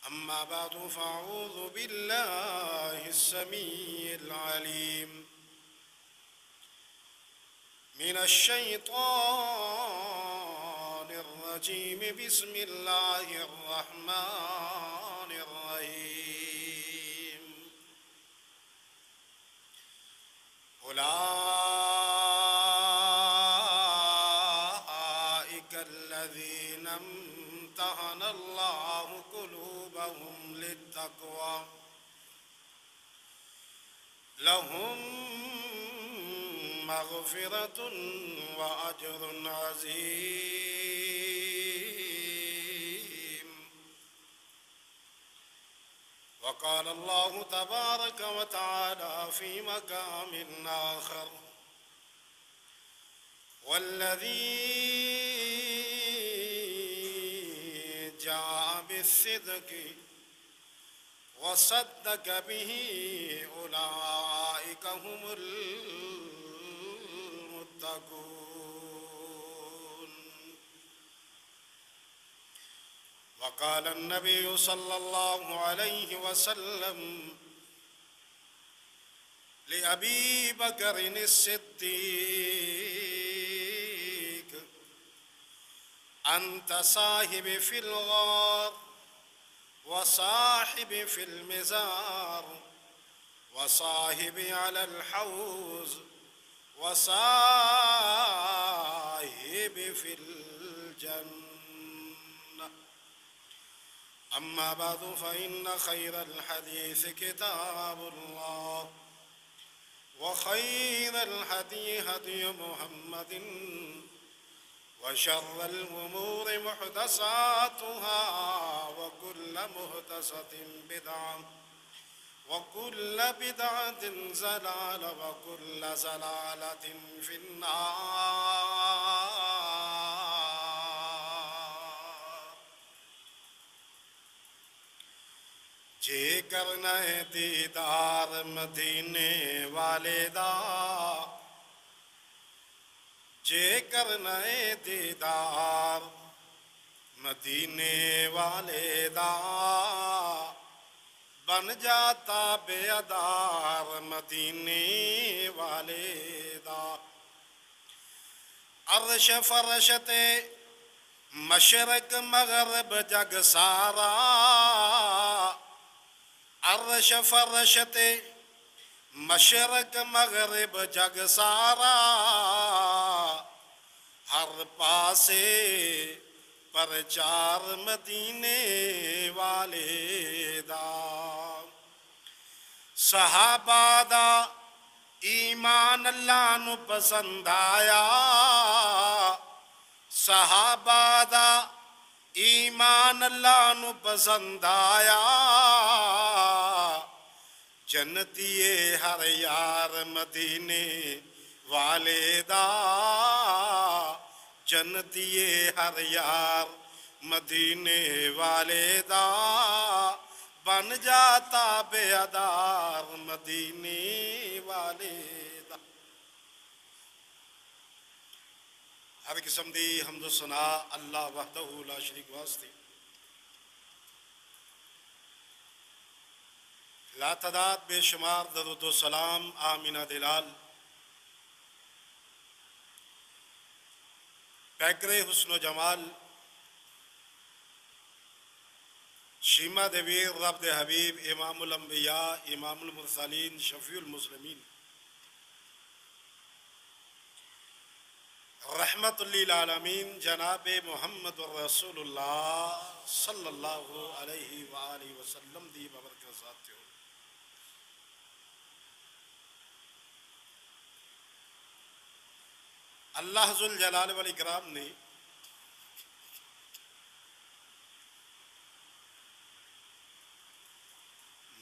أما بعد فأعوذ بالله السميع العليم من الشيطان الرجيم. بسم الله الرحمن الرحيم. أولئك الذين امتحن الله قلوبهم للتقوى لهم مغفرة وأجر عظيم. وقال الله تبارك وتعالى في مقام آخر: والذي جاء بالصدق وصدق به أولئك هم المتقون. وقال النبي صلى الله عليه وسلم لأبي بكر الصديق: أنت صاحب في الغار وصاحب في المزار وصاحب على الحوز وصاحب في الجنة. أما بعد فإن خير الحديث كتاب الله وخير الهدي هدي محمد وشر الأمور محدثاتها وكل محدثة بدعة وكل بدعة ضلالة وكل ضلالة في النار. جے کرنا ہے دیدار مدینے والے دا، جے کرنا ہے دیدار مدینے والے دا، بن جاتا بے ادار مدینے والے دا. عرش فرش تے مشرق مغرب جگ سارا، عرش فرش تے مشرق مغرب جگ سارا، ہر پاسے پرچار مدینے والے دا. صحابہ دا ایمان اللہ نو پسند آیا، صحابہ دا ایمان اللہ نو پسند آیا، جنتیے ہر یار مدینے والے دا، جنتیے ہر یار مدینے والے دا، بن جاتا بے ادار مدینے والے دا. ہر قسم دی حمد و ثناء اللہ وحدہ لا شریک واسطے، لا تعداد بے شمار درود و سلام آمینہ دلال پیکر حسن و جمال شیمہ دویر رب دے حبیب امام الانبیاء امام المرسلین شفیع المسلمین رحمت للعالمین جناب محمد الرسول اللہ صلی اللہ علیہ وآلہ وسلم دی ببرکت ذات ہو. اللہ ذو الجلال والاکرام نے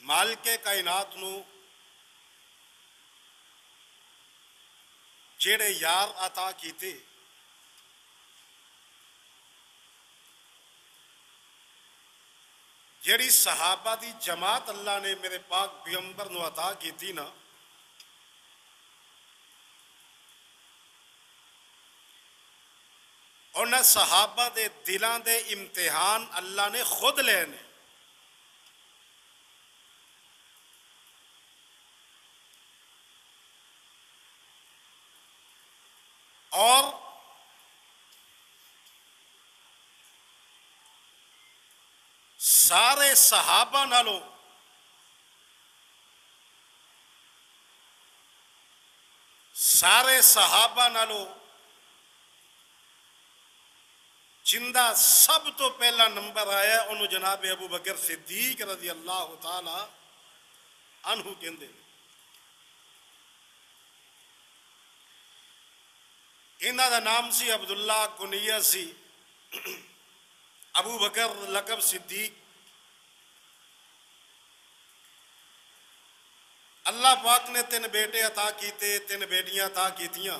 مالک کائنات نو جیڑے یار عطا کیتے، جیڑی صحابہ دی جماعت اللہ نے میرے پاک پیغمبر نو عطا کیتی نا، اور نہ صحابہ دے دلاں دے امتحان اللہ نے خود لینے. اور سارے صحابہ نالوں جندہ سب تو پہلا نمبر آیا انہوں جناب ابو بکر صدیق رضی اللہ تعالی عنہ کہندے انہاں دا نام سی عبداللہ، کنیہ سی ابو بکر، لقب صدیق۔ اللہ پاک نے 3 بیٹے عطا کیتے، 3 بیٹیاں عطا کیتیاں۔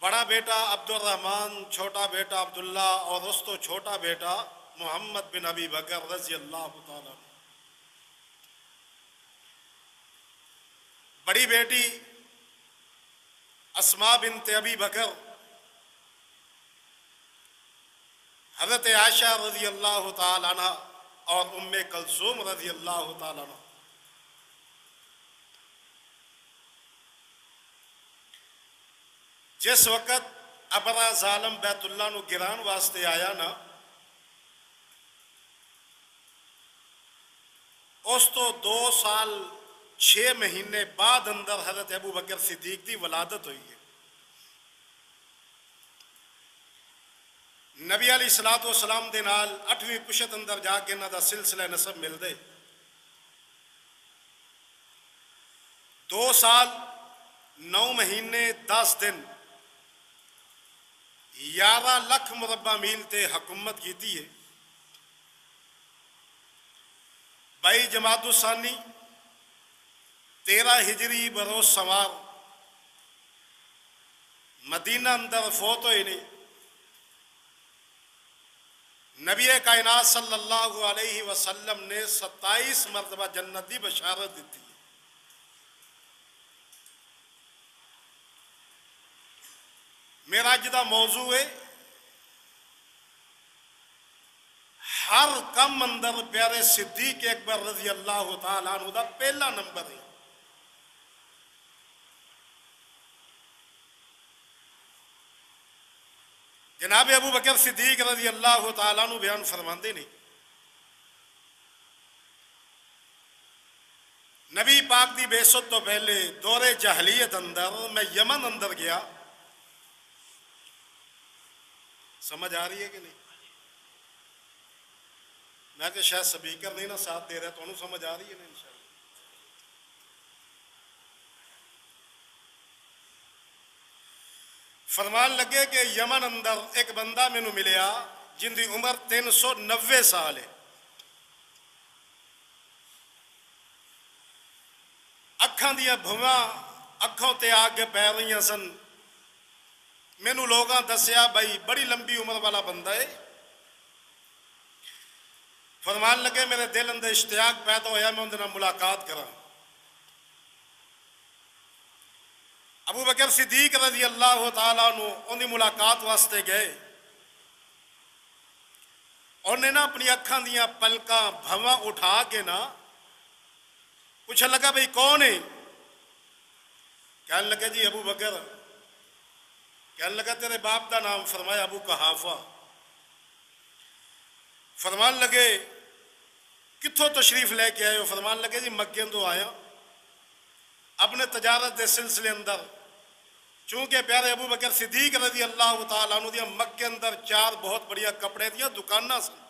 بڑا بیٹا عبد الرحمن، چھوٹا بیٹا عبداللہ، اور اس تو چھوٹا بیٹا محمد بن ابی بکر رضی اللہ تعالیٰ۔ بڑی بیٹی اسماء بنت ابی بکر، حضرت عائشہ رضی اللہ تعالیٰ عنہ اور ام کلثوم رضی اللہ تعالیٰ عنہ۔ جس وقت ابرا ظالم بیت اللہ نو گران واسطے آیا نا، اس تو 2 سال 6 مہینے بعد اندر حضرت ابو بکر صدیق دی ولادت ہوئی ہے۔ نبی علیہ الصلوۃ والسلام دے نال 8ویں پشت اندر جا کے انہاں دا سلسلہ نسب مل دے۔ 2 سال 9 مہینے 10 دن 11 لکھ مربع میل تے حکومت کیتی ہے۔ 22 جمادی الثانی 13 ہجری بروز سوار مدینہ اندر فوت ہوئے نے۔ نبی کائنات صلی اللہ علیہ وسلم نے 27 مرتبہ جنت دی بشارت دیتی ہے۔ میرا جدہ موضوع ہے ہر کم اندر پیارے صدیق اکبر رضی اللہ تعالیٰ عنہ دا پہلا نمبر ہے۔ جناب ابو بکر صدیق رضی اللہ تعالیٰ عنہ بیان فرماندے نہیں، نبی پاک دی بعثت تو پہلے دور جاہلیت اندر میں یمن اندر گیا۔ سمجھ آ رہی ہے کہ نہیں؟ میں کہ شاید سپیکر نہیں نا ساتھ دے رہا، تو انہوں سمجھ آ رہی ہے نا انشاءاللہ۔ فرمان لگے کہ یمن اندر ایک بندہ میں نو ملیا جن دی عمر 390 سال ہے۔ اکھاں دیا بھواں اکھوں تے آگے پیر رہی سن۔ میں نو لوگاں دسیا بھائی بڑی لمبی عمر والا بندہ ہے۔ فرمان لگے میرے دل اندر اشتیاق پیدا ہویا میں اندر ملاقات کرا۔ ابو بکر صدیق رضی اللہ تعالیٰ عنہ ان دی ملاقات واسطے گئے۔ انہیں نا اپنی اکھاں دیاں پلکاں بھواں اٹھا کے نا پوچھا لگا بھئی کون ہے؟ کہنے لگا جی ابو بکر۔ کہنے لگا تیرے باپ دا نام؟ فرمایا ابو قحافہ۔ فرمان لگے کتھوں تشریف لے کے آئے ہو؟ فرمان لگے جی مکے تو آیا اپنے تجارت دے سلسلے اندر، چونکہ پیارے ابو بکر صدیق رضی اللہ تعالیٰ عنہ دیا مکے اندر 4 بہت بڑیا کپڑے دیا دکانہ سن۔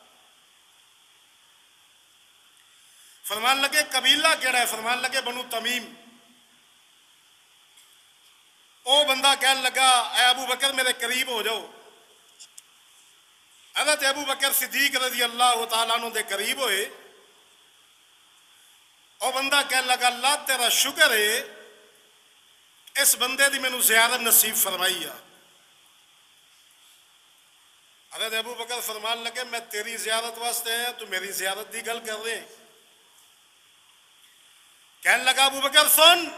فرمان لگے قبیلہ کیڑا ہے؟ فرمان لگے بنو تمیم۔ او بندہ کہنے لگا اے ابو بکر میرے قریب ہو جاؤ۔ حضرت ابو بکر صدیق رضی اللہ تعالیٰ عنہ دے قریب ہوئے۔ او بندہ کہنے لگا اللہ تیرا شکر ہے اس بندے دی میں نو زیارت نصیب فرمائی ہے۔ حضرت ابو بکر فرمان لگے میں تیری زیارت واسطے ہیں، تو میری زیارت دی گل کر رہے ہیں۔ کہنے لگا ابو بکر سن،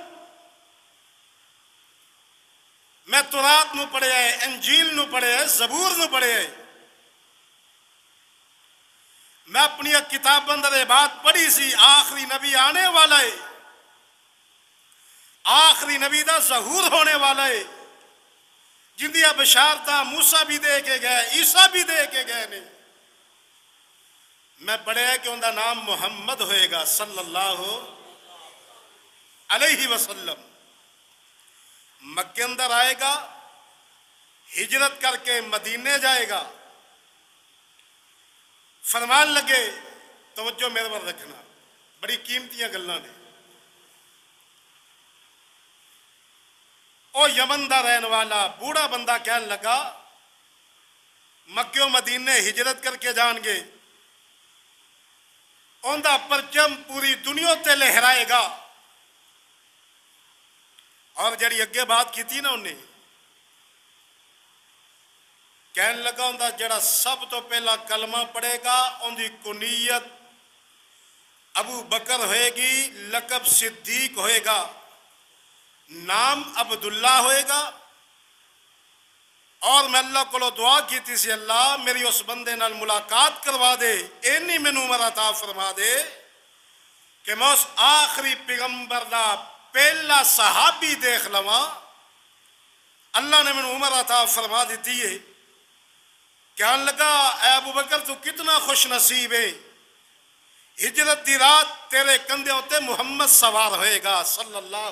میں تورات نو پڑھے ہے، انجیل نو پڑھے ہے، زبور نو پڑھے ہے۔ میں اپنی ایک کتاب اندر یہ بات پڑھی سی آخری نبی آنے والا ہے، آخری نبی دا ظہور ہونے والا ہے، جندیاں بشارتاں موسیٰ بھی دے کے گئے، عیسیٰ بھی دے کے گئے نے۔ میں پڑھیا کہ ان دا نام محمد ہوئے گا صلی اللہ علیہ وسلم۔ مکے اندر آئے گا، ہجرت کر کے مدینے جائے گا، فرمان لگے، توجہ میرے پر رکھنا، بڑی قیمتیاں گلاں نے۔ او یمن دا رہن والا بوڑھا بندہ کہنے لگا، مکے و مدینے ہجرت کر کے جان گے، ان دا پرچم پوری دنیا تے لہرائے گا۔ اور جڑی اگے بات کی تھی نا انہیں، کہنے لگا ان دا جڑا سب تو پہلا کلمہ پڑھے گا ان دی کنیت ابو بکر ہوئے گی، لقب صدیق ہوئے گا، نام عبداللہ ہوئے گا۔ اور میں اللہ کو دعا کی تھی سی، اللہ میری اس بندے نال ملاقات کروا دے، اینی مینوں عمر عطا فرما دے کہ میں اس آخری پیغمبر دا پہلا صحابی دیکھ لواں۔ اللہ نے مینوں عمر عطا فرما دیتی ہے۔ کہنے لگا، اے ابو بکر تو کتنا خوش نصیب ہے، ہجرت دی رات تیرے کندھے ہوتے محمد سوار ہوئے گا صلی اللہ۔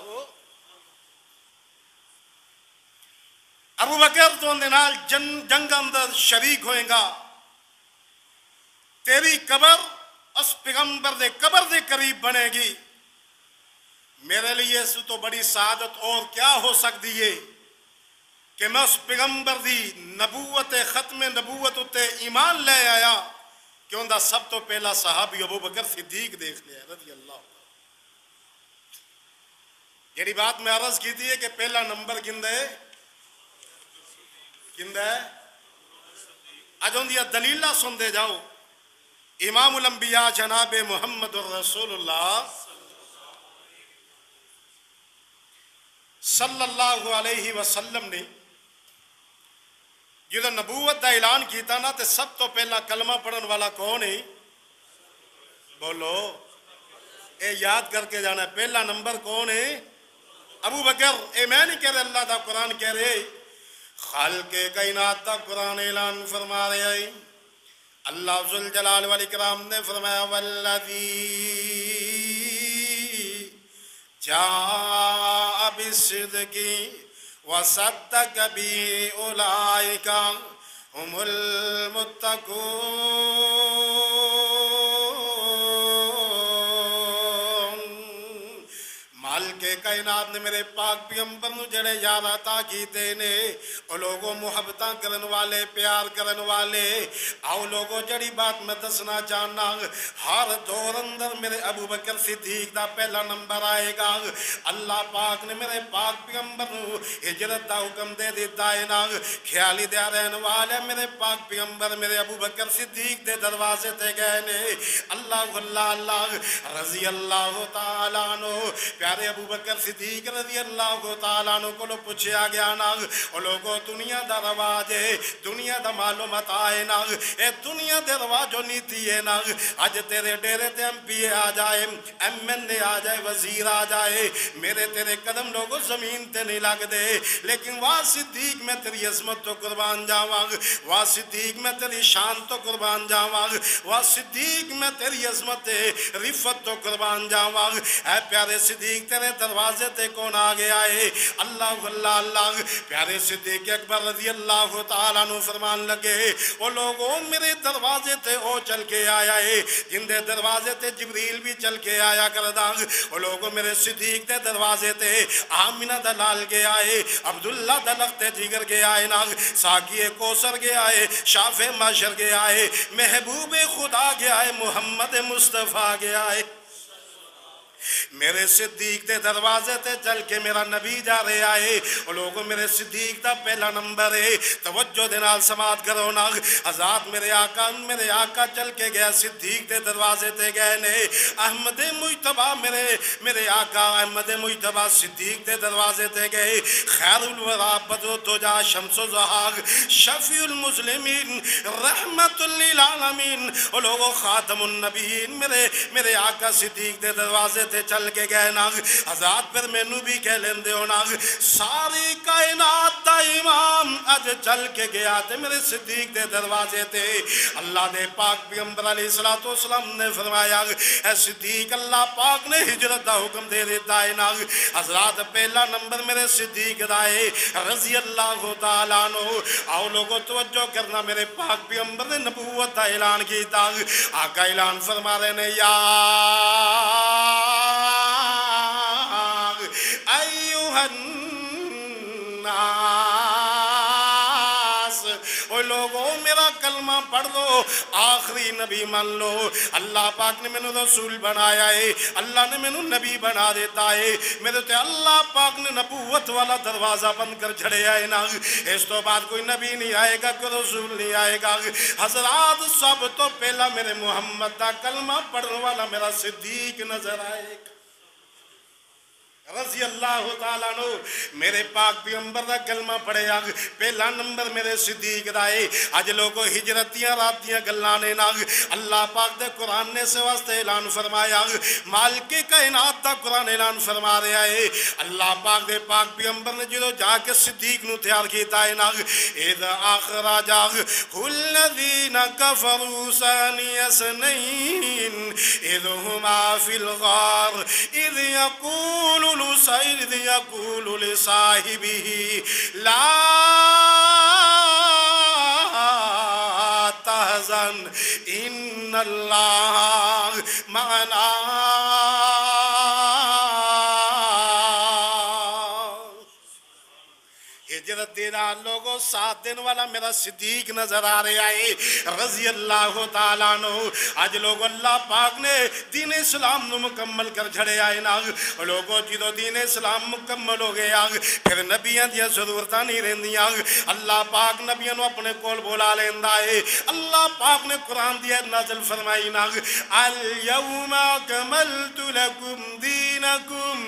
ابو بکر تو اندے نال جنگ اندر شریک ہوئے گا، تیری قبر اس پیغمبر دے قبر دے قریب بنے گی۔ میرے لیے اس تو بڑی سعادت اور کیا ہو سکتی ہے کہ میں اس پیغمبر دی نبوت ختم نبوت اتے ایمان لے آیا کہ ان دا سب تو پہلا صحابی ابو بکر صدیق دیکھ لیا رضی اللہ۔ یہی بات میں عرض کی تھی کہ پہلا نمبر گندہ ہے، آج ان دیا دلیلہ سن دے جاؤ۔ امام الانبیاء جناب محمد الرسول اللہ صلی اللہ علیہ وسلم نے جدو نبوت دا اعلان کیتا نا تے سب تو پہلا کلمہ پڑھن والا کون ہے؟ بولو، اے یاد کر کے جانا ہے، پہلا نمبر کون ہے؟ ابو بکر۔ اے میں نہیں کہہ رہے، اللہ دا قرآن کہہ رہے، خالق کائنات دا قرآن اعلان فرما رہے ہیں۔ اللہ ذوالجلال والاکرام نے فرمایا، والذی جاء بالصدق وصدق به اولئک هم کائنات نے میرے پاک پیغمبر نو جڑے یاد عطا کیتے نے، او لوگوں محبتاں کرن والے، پیار کرن والے۔ آؤ لوگوں جڑی بات میں دسنا چاہنا، ہر دور اندر میرے ابو بکر صدیق دا پہلا نمبر آئے گا۔ اللہ پاک نے میرے پاک پیغمبر نو ہجرت دا حکم دے دیتا ہے نا، خیالی دیا رہن والے میرے پاک پیغمبر میرے ابو بکر صدیق دے دروازے تے گئے نے۔ اللہ اللہ رضی اللہ تعالیٰ عنہ، پیارے ابو بکر صدیق رضی اللہ تعالیٰ عنہ کو پوچھا گیا نا، او لوگوں دنیا دا رواج ہے، دنیا دا معلومات آئے نا، اے دنیا دے رواج و نیتی ہے نا، آج تیرے ڈیرے تے ایم پی اے آ جائے، ایم این اے آ جائے، وزیر آ جائے، میرے تیرے قدم لوگوں زمین تے نہیں لگ دے، لیکن واہ صدیق میں تیری عظمت تو قربان جاواں، واہ صدیق میں تیری شان تو قربان جاواں، واہ صدیق میں تیری عظمت رفت تو قربان جاواں۔ اے پیارے صدیق تیرے دروازے تے کون آ گیا ہے؟ اللہ اللہ اللہ۔ پیارے صدیق اکبر رضی اللہ تعالیٰ عنہ فرمان لگے، وہ لوگوں میرے دروازے تے او چل کے آیا ہے جن دے دروازے تے جبریل بھی چل کے آیا کرداں، وہ لوگوں میرے صدیق دے دروازے تے آمینہ دلال گیا ہے، عبداللہ دلخت جگر گیا ہے نا، ساقی کوثر گیا ہے، شاف معشر گیا ہے، محبوب خدا گیا ہے، محمد مصطفیٰ گیا ہے۔ میرے صدیق دے دروازے تے چل کے میرا نبی جا رہے آئے، اور لوگوں میرے صدیق دا پہلا نمبر ہے، توجہ دنال سماعت کرو نا۔ آزاد میرے آقا چل کے گیا، صدیق دے دروازے تے گئے نے، احمد مجتبہ میرے آقا احمد مجتبہ صدیق دے دروازے تے گئے، خیر الورا بدر الدجا شمس الضحاک شفیع المسلمین رحمت للعالمین، اور لوگوں خاتم النبیین میرے آقا صدیق دے دروازے تے چل چل کے گئے نا حضرات پھر مینوں بھی کہہ لیندے ہو نا ساری کائنات دا امام اج چل کے گیا تے میرے صدیق دے دروازے تے اللہ دے پاک پیغمبر علیہ الصلوۃ والسلام نے فرمایا اے صدیق اللہ پاک نے ہجرت دا حکم دے دیتا ہے نا حضرات پہلا نمبر میرے صدیق دا ہے رضی اللہ تعالیٰ عنہ آؤ لوگوں توجہ کرنا میرے پاک پیغمبر نے نبوت دا اعلان کیتا آقا اعلان فرما رہے نے یا ایوہ الناس اوہ لوگوں میرا کلمہ پڑھ دو آخری نبی مان لو اللہ پاک نے میں نے رسول بنایا ہے اللہ نے میں نے نبی بنا دیتا ہے میرے تے اللہ پاک نے نبوت والا دروازہ بند کر چھڑے آئے نا اس تو بعد کوئی نبی نہیں آئے گا کوئی رسول نہیں آئے گا حضرات سب تو پہلا میرے محمد دا کلمہ پڑھنے والا میرا صدیق نظر آئے گا رضی اللہ تعالیٰ عنہ میرے پاک پیغمبر دا کلمہ پڑھے آگ پہلا نمبر میرے صدیق دائے آج لوگوں ہجرتیاں راتیاں گلانے ناگ اللہ پاک دے قرآن نے سے واسطے اعلان فرمایا مالک کائنات دا قرآن اعلان فرما رہا ہے اللہ پاک دے پاک پیغمبر نے جدو جا کے صدیق نو تیار کیتا ہے ناگ اذ آخر جاگ الذین کفروا ثانی اثنین اذ ہما فی الغار اذ یقول سعید یقول لصاحبه لا تحزن ان اللہ معنا ہجرت دینا لوگوں 7 دن والا میرا صدیق نظر آ رہا ہے رضی اللہ تعالیٰ عنہ آج لوگ اللہ پاک نے دین اسلام نو مکمل کر جھڑے آئے نا لوگوں جدو دین اسلام مکمل ہو گئے پھر نبیاں دیا ضرورتاں نہیں رہندیاں اللہ پاک نبیاں نو اپنے کول بولا لیندہ ہے اللہ پاک نے قرآن دیا نازل فرمائی نا اليوم اکملت لکم دینکم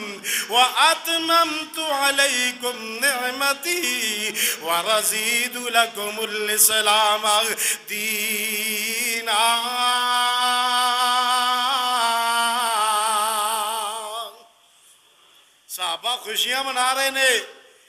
واتممت علیکم نعمتی ورزید لکم الاسلام دینا صحابہ خوشیاں منا رہے نے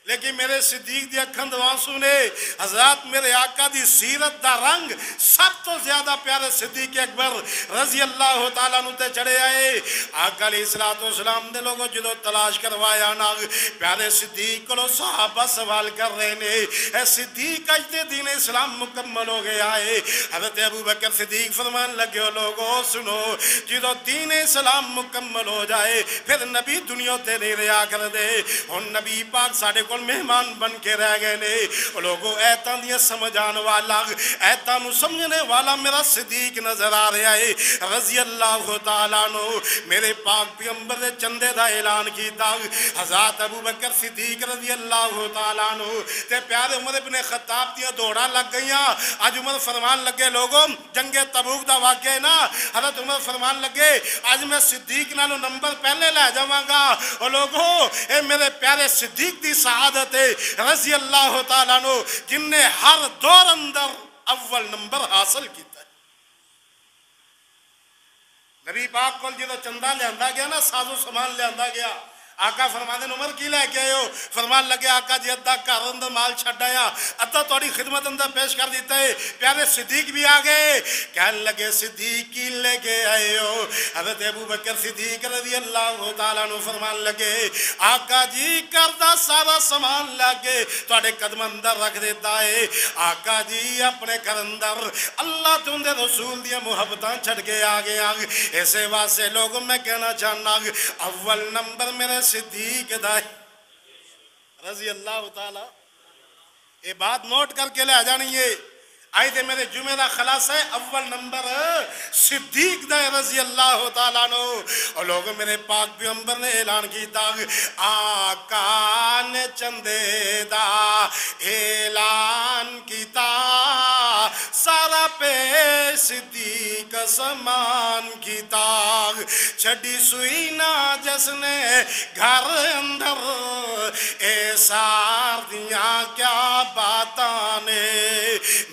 لیکن میرے صدیق دی اکھن دوان سنے حضرات میرے آقا دی سیرت دا رنگ سب تو زیادہ پیارے صدیق اکبر رضی اللہ تعالیٰ نو تے چڑھے آئے آقا علیہ السلام نے لوگوں جدو تلاش کروایا نا پیارے صدیق کو صحابہ سوال کر رہے نے اے صدیق اجتے دین اسلام مکمل ہو گیا ہے حضرت ابو بکر صدیق فرمان لگے ہو لوگوں سنو جدو دین اسلام مکمل ہو جائے پھر نبی دنیا تے نہیں رہا کر دے ان نبی پاک ساڑھے کو مہمان بن کے رہ گئے نے لوگوں ایتان دیا سمجھان والا ایتان سمجھنے والا میرا صدیق نظر آ رہا ہے رضی اللہ تعالیٰ عنہ میرے پاک پیغمبر نے چندے دا اعلان کیتا حضرت ابو بکر صدیق رضی اللہ تعالیٰ عنہ تے پیارے عمر ابن خطاب دیا دوڑا لگ گئیاں آج عمر فرمان لگے لوگوں جنگ تبوک دا واقع نا حضرت عمر فرمان لگے آج میں صدیق نالو نمبر پہلے لے جاواں گا اور لوگوں اے میرے پیارے صدیق دی سعادت رضی اللہ تعالیٰ عنہ جن نے ہر دور اندر اول نمبر حاصل کیتا ہے نبی پاک کو جدو چندہ لے آندہ گیا نا سازو سامان لے آندہ گیا آقا فرمانے عمر کی لے کے آئے ہو فرمان لگے آقا جی ادھا کار اندر مال چھڑ آیا ادھا توڑی خدمت اندر پیش کر دیتا ہے پیارے صدیق بھی آگئے کہنے لگے صدیق کی لے کے آئے ہو حضرت ابو بکر صدیق رضی اللہ تعالیٰ عنہ فرمان لگے آقا جی کردہ سارا سامان لگے توڑے قدم اندر رکھ دیتا ہے آقا جی اپنے گھر اندر اللہ تم دے رسول دیا محبتاں چھڑ کے آگے ایسے واسے لوگوں میں کہنا چاہنا اول نمبر میرے صدیق دائی رضی اللہ تعالیٰ یہ بات نوٹ کر کے لے آ جانی ہے آئی دے میرے جمعہ دا خلاص ہے اول نمبر صدیق دائی رضی اللہ تعالیٰ عنہ اور لوگوں میرے پاک پیغمبر نے اعلان کیتا آقا نے چندے دا اعلان کیتا سارا پیش صدیق سمان کی تاغ چھڑی سوئی نا جس نے گھر اندر اے ساردیاں کیا باتانے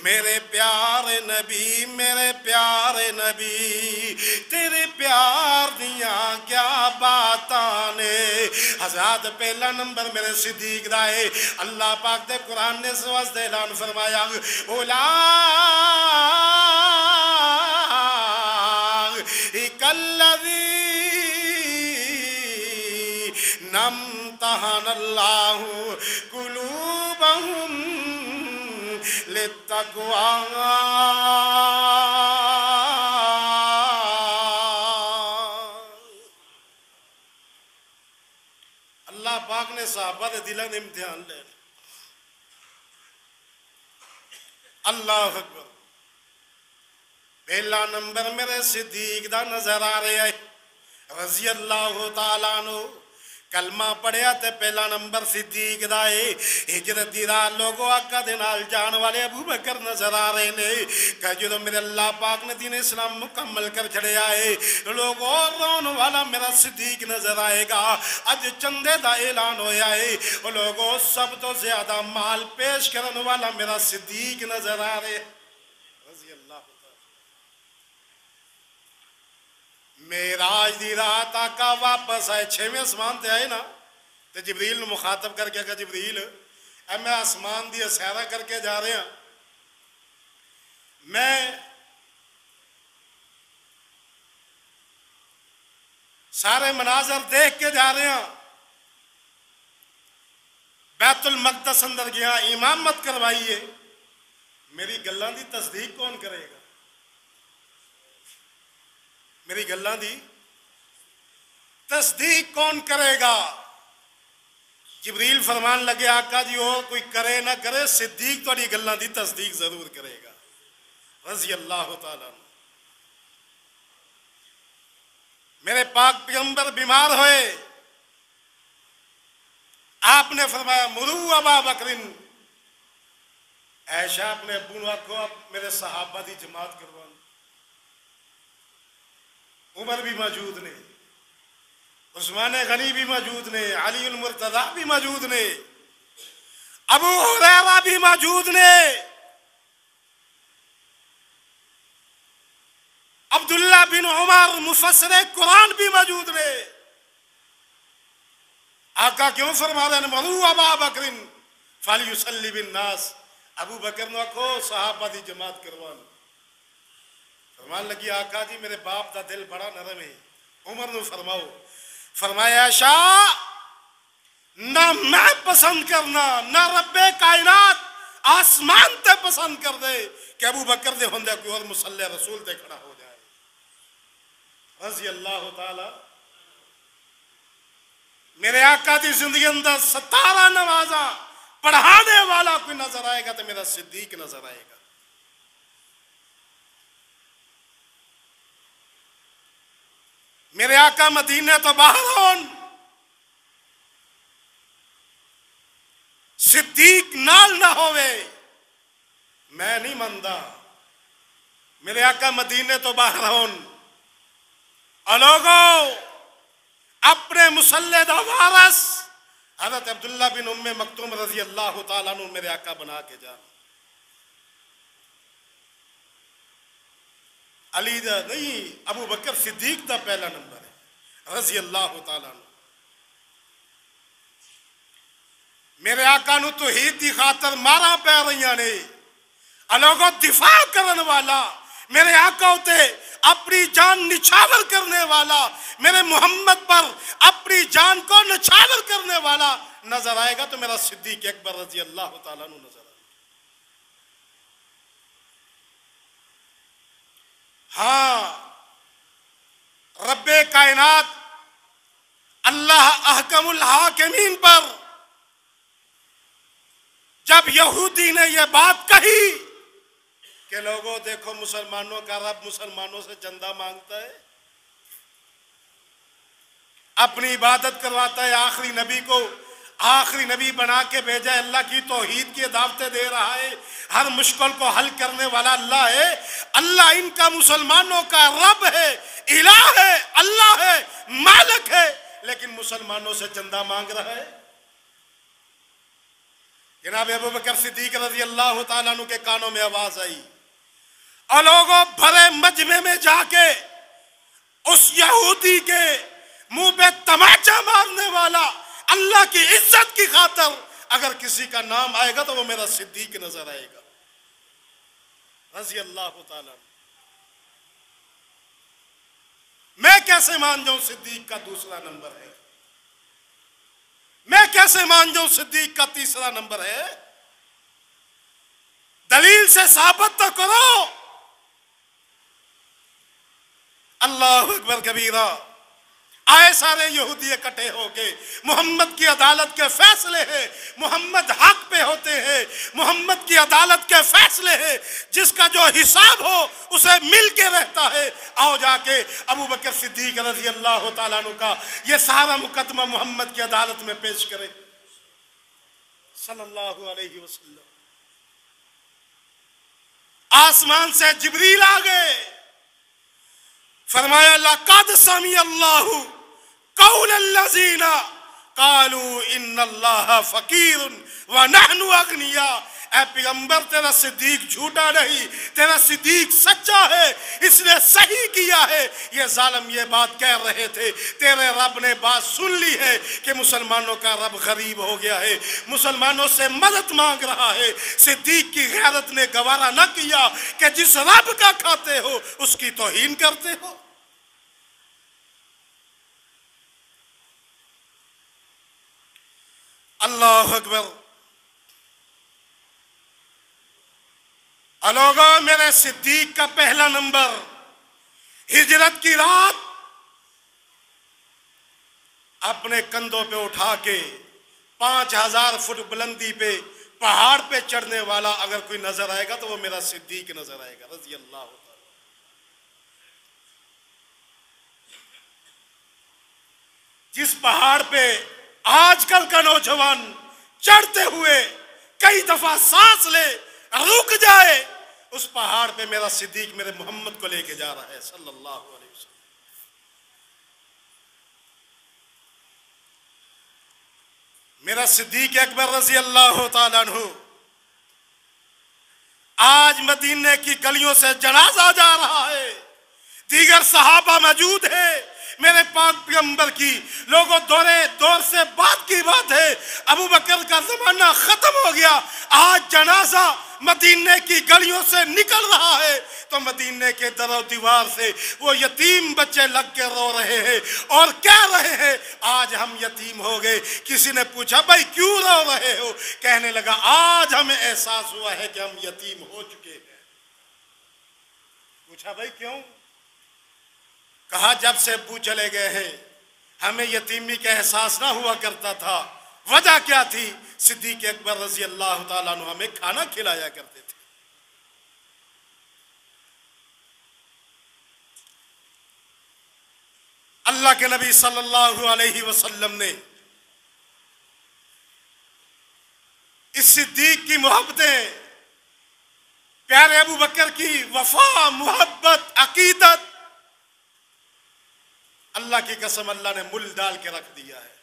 میرے پیارے نبی میرے پیارے نبی تیرے پیار دیاں کیا باتانے حضرات پہلا نمبر میرے صدیق دائے اللہ پاک دے قرآن نے سواز دے اعلان فرمایا اولئک الذین امتحن اللہ قلوبہم للتقوی اللہ پاک نے صحابہ دے دلان امتحان لے اللہ اکبر پہلا نمبر میرے صدیق دا نظر آ رہے ہیں رضی اللہ تعالیٰ عنہ کلمہ پڑھیا تے پہلا نمبر صدیق دا ہے ہجرت دی رات لوگوں آقا دے نال جان والے ابو بکر نظر آ رہے نے کہ جو میرے اللہ پاک نے دین اسلام مکمل کر چھڑے آئے لوگوں رون والا میرا صدیق نظر آئے گا اج چندے دا اعلان ہویا ہے لوگوں سب تو زیادہ مال پیش کرنے والا میرا صدیق نظر آ رہے رضی اللہ میراج دی رات آقا واپس آئے چھویں آسمان تے آئے نا تے جبریل مخاطب کر کے کہا جبریل اے میں آسمان دی سیرہ کر کے جا رہے ہیں میں سارے مناظر دیکھ کے جا رہے ہیں بیت المقدس اندر گیا امامت کروائیے میری گلاں دی تصدیق کون کرے گا میری گلاں دی تصدیق کون کرے گا جبریل فرمان لگے آقا جی اور کوئی کرے نہ کرے صدیق توڑی گلاں دی تصدیق ضرور کرے گا رضی اللہ تعالیٰ میرے پاک پیغمبر بیمار ہوئے آپ نے فرمایا مرو ابا بکرن عائشہ اپنے ابو نے کو میرے صحابہ دی جماعت کروان عمر بھی موجود نے عثمان غنی بھی موجود نے علی المرتضی بھی موجود نے ابو ہریرہ بھی موجود نے عبداللہ بن عمر مفسر قرآن بھی موجود نے آقا کیوں فرما رہے ہیں مرو ابا بکرن فلیصلی بالناس ابو بکر نے کو صحابہ دی جماعت کروان فرمان لگی آقا جی میرے باپ دا دل بڑا نرم ہے عمر نے فرماؤ فرمایا عائشہ نہ میں پسند کرنا نہ رب کائنات آسمان تے پسند کر دے کہ ابو بکر دے ہوندے کوئی اور مصلی رسول تے کھڑا ہو جائے رضی اللہ تعالی میرے آقا دی زندگی اندر 17 نمازاں پڑھانے والا کوئی نظر آئے گا تو میرا صدیق نظر آئے گا میرے آقا مدینے تو باہر ہون صدیق نال نہ ہوئے میں نہیں مندہ میرے آقا مدینے تو باہر ہون اور لوگوں اپنے مصلی دا وارث حضرت عبداللہ بن ام مکتوم رضی اللہ تعالیٰ عنہ میرے آقا بنا کے جا علی دا نہیں ابو بکر صدیق دا پہلا نمبر ہے رضی اللہ تعالیٰ عنہ میرے آقا نو توحید دی خاطر مارا پہ رہیاں نے لوگوں دفاع کرنے والا میرے آقا ہوتے اپنی جان نچھاور کرنے والا میرے محمد پر اپنی جان کو نچھاور کرنے والا نظر آئے گا تو میرا صدیق اکبر رضی اللہ تعالیٰ عنہ نظر آئے گا ہاں رب کائنات اللہ احکم الحاکمین پر جب یہودی نے یہ بات کہی کہ لوگوں دیکھو مسلمانوں کا رب مسلمانوں سے چندہ مانگتا ہے اپنی عبادت کرواتا ہے آخری نبی کو آخری نبی بنا کے بھیجا ہے، اللہ کی توحید کی دعوتیں دے رہا ہے، ہر مشکل کو حل کرنے والا اللہ ہے۔ اللہ ان کا مسلمانوں کا رب ہے، الہ ہے، اللہ ہے، مالک ہے، لیکن مسلمانوں سے چندہ مانگ رہا ہے۔ جناب ابو بکر صدیق رضی اللہ تعالیٰ عنہ کے کانوں میں آواز آئی اور لوگوں بھرے مجمع میں جا کے اس یہودی کے منہ پہ تماچا مارنے والا اللہ کی عزت کی خاطر اگر کسی کا نام آئے گا تو وہ میرا صدیق نظر آئے گا رضی اللہ تعالیٰ۔ میں کیسے مان جاؤں صدیق کا دوسرا نمبر ہے؟ میں کیسے مان جاؤں صدیق کا تیسرا نمبر ہے؟ دلیل سے ثابت تو کرو۔ اللہ اکبر کبیرہ۔ آئے سارے یہودی اکٹھے ہو کے، محمد کی عدالت کے فیصلے ہیں، محمد حق پہ ہوتے ہیں، محمد کی عدالت کے فیصلے ہیں، جس کا جو حساب ہو اسے مل کے رہتا ہے۔ آؤ جا کے ابو بکر صدیق رضی اللہ تعالیٰ عنہ کا یہ سارا مقدمہ محمد کی عدالت میں پیش کرے صلی اللہ علیہ وسلم۔ آسمان سے جبریل آ گئے، فرمایا لقد سمع اللہ قول الذین قالوا ان اللہ فقیر ونحن اغنیاء۔ اے پیغمبر تیرا صدیق جھوٹا نہیں، تیرا صدیق سچا ہے، اس نے صحیح کیا ہے۔ یہ ظالم یہ بات کہہ رہے تھے، تیرے رب نے بات سن لی ہے کہ مسلمانوں کا رب غریب ہو گیا ہے، مسلمانوں سے مدد مانگ رہا ہے۔ صدیق کی غیرت نے گوارا نہ کیا کہ جس رب کا کھاتے ہو اس کی توہین کرتے ہو۔ اللہ اکبر۔ لوگوں میرے صدیق کا پہلا نمبر، ہجرت کی رات اپنے کندھوں پہ اٹھا کے 5000 فٹ بلندی پہ پہاڑ پہ چڑھنے والا اگر کوئی نظر آئے گا تو وہ میرا صدیق نظر آئے گا رضی اللہ تعالی۔ جس پہاڑ پہ آج کل کا نوجوان چڑھتے ہوئے کئی دفعہ سانس لے رک جائے، اس پہاڑ پہ میرا صدیق میرے محمد کو لے کے جا رہا ہے صلی اللہ علیہ وسلم۔ میرا صدیق اکبر رضی اللہ تعالیٰ عنہ آج مدینے کی گلیوں سے جنازہ جا رہا ہے، دیگر صحابہ موجود ہیں، میرے پاک پیغمبر کی لوگوں دور سے بات کی بات ہے، ابو بکر کا زمانہ ختم ہو گیا، آج جنازہ مدینے کی گلیوں سے نکل رہا ہے تو مدینے کے در و دیوار سے وہ یتیم بچے لگ کے رو رہے ہیں اور کہہ رہے ہیں آج ہم یتیم ہو گئے۔ کسی نے پوچھا بھائی کیوں رو رہے ہو؟ کہنے لگا آج ہمیں احساس ہوا ہے کہ ہم یتیم ہو چکے ہیں۔ پوچھا بھائی کیوں؟ کہا جب سے ابو چلے گئے ہیں ہمیں یتیمی کا احساس نہ ہوا کرتا تھا۔ وجہ کیا تھی؟ صدیق اکبر رضی اللہ تعالیٰ عنہ ہمیں کھانا کھلایا کرتے تھے۔ اللہ کے نبی صلی اللہ علیہ وسلم نے اس صدیق کی محبتیں، پیارے ابو بکر کی وفا، محبت، عقیدت، اللہ کی قسم اللہ نے مل ڈال کے رکھ دیا ہے۔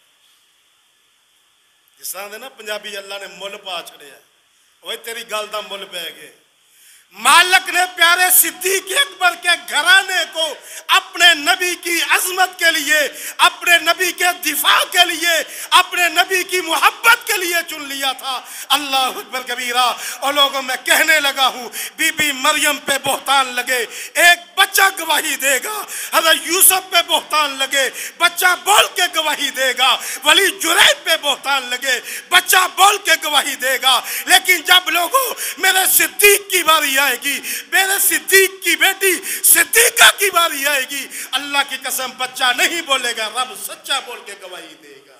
جس طرح نا پنجابی اللہ نے مل پا چھڑے ہے، وہی تیری گل دا مل پہ گئے۔ مالک نے پیارے صدیق اکبر کے گھرانے کو اپنے نبی کی عظمت کے لیے، اپنے نبی کے دفاع کے لیے، اپنے نبی کی محبت کے لیے چن لیا تھا۔ اللہ اکبر کبیرہ۔ اور لوگوں میں کہنے لگا ہوں بی بی مریم پہ بہتان لگے ایک بچہ گواہی دے گا، حضرت یوسف پہ بہتان لگے بچہ بول کے گواہی دے گا، ولی جریج پہ بہتان لگے بچہ بول کے گواہی دے گا، لیکن جب لوگوں میرے صدیق کی باری آئے گی، میرے صدیق کی بیٹی صدیقہ کی باری آئے گی، اللہ کی قسم بچہ نہیں بولے گا، رب سچا بول کے گواہی دے گا۔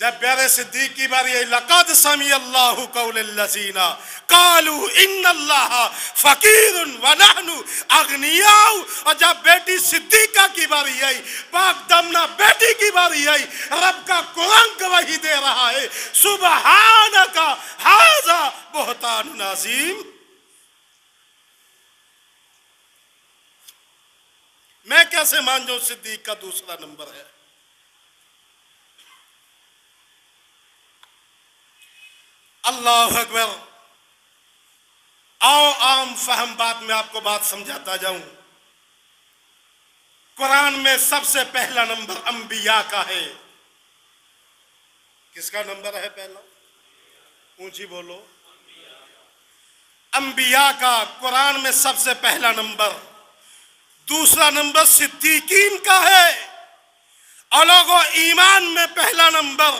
جب پیارے صدیق کی باری ہے لقد سمع اللہ قول الذین قالوا ان اللہ فقیر ونحن اغنیاء، اور جب بیٹی صدیقہ کی باری آئی، پاک دمنہ بیٹی کی باری آئی، رب کا قرآن گواہی دے رہا ہے سبحانک ھذا بہتان عظیم۔ میں کیسے مان جاؤں صدیق کا دوسرا نمبر ہے؟ اللہ اکبر۔ آؤ عام فہم بات میں آپ کو بات سمجھاتا جاؤں۔ قرآن میں سب سے پہلا نمبر انبیاء کا ہے۔ کس کا نمبر ہے پہلا؟ اونچی بولو۔ انبیاء کا قرآن میں سب سے پہلا نمبر۔ دوسرا نمبر صدیقین کا ہے۔ اور لوگوں ایمان میں پہلا نمبر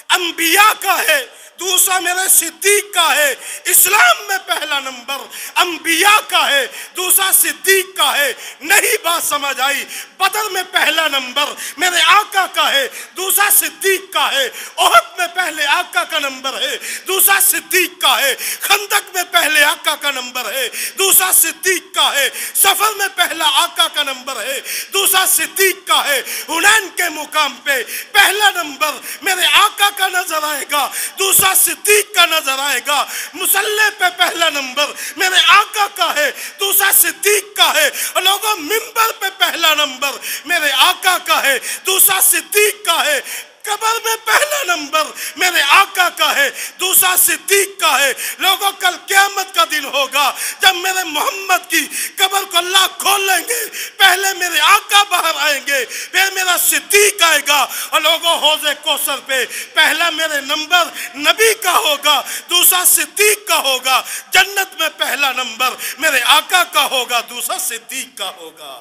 انبیاء کا ہے، دوسرا میرے صدیق کا ہے۔ اسلام میں پہلا نمبر انبیاء کا ہے، دوسرا صدیق کا ہے۔ نہیں بات سمجھ آئی؟ بدر میں پہلا نمبر میرے آقا کا ہے، دوسرا صدیق کا ہے۔ احد میں پہلے آقا کا نمبر ہے، دوسرا صدیق کا ہے۔ خندق میں پہلے آقا کا نمبر ہے، دوسرا صدیق کا ہے۔ سفر میں پہلا آقا کا نمبر ہے، دوسرا صدیق کا ہے۔ حنین کے مقام پہ پہلا نمبر میرے آقا کا نظر آئے گا، دوسرا صدیق کا نظر آئے گا۔ مصلی پہ پہلا نمبر میرے آقا کا ہے، دوسرا صدیق کا ہے۔ اور لوگوں منبر پہ پہلا نمبر میرے آقا کا ہے، دوسرا صدیق کا ہے۔ قبر میں پہلا نمبر میرے آقا کا ہے، دوسرا صدیق کا ہے۔ لوگوں کل قیامت کا دن ہوگا جب میرے محمد کی قبر کو اللہ کھول لیں گے، پہلے میرے آقا باہر آئیں گے، پھر میرا صدیق آئے گا۔ اور لوگوں حوض کوثر پہ پہلا میرے نمبر نبی کا ہوگا، دوسرا صدیق کا ہوگا۔ جنت میں پہلا نمبر میرے آقا کا ہوگا، دوسرا صدیق کا ہوگا،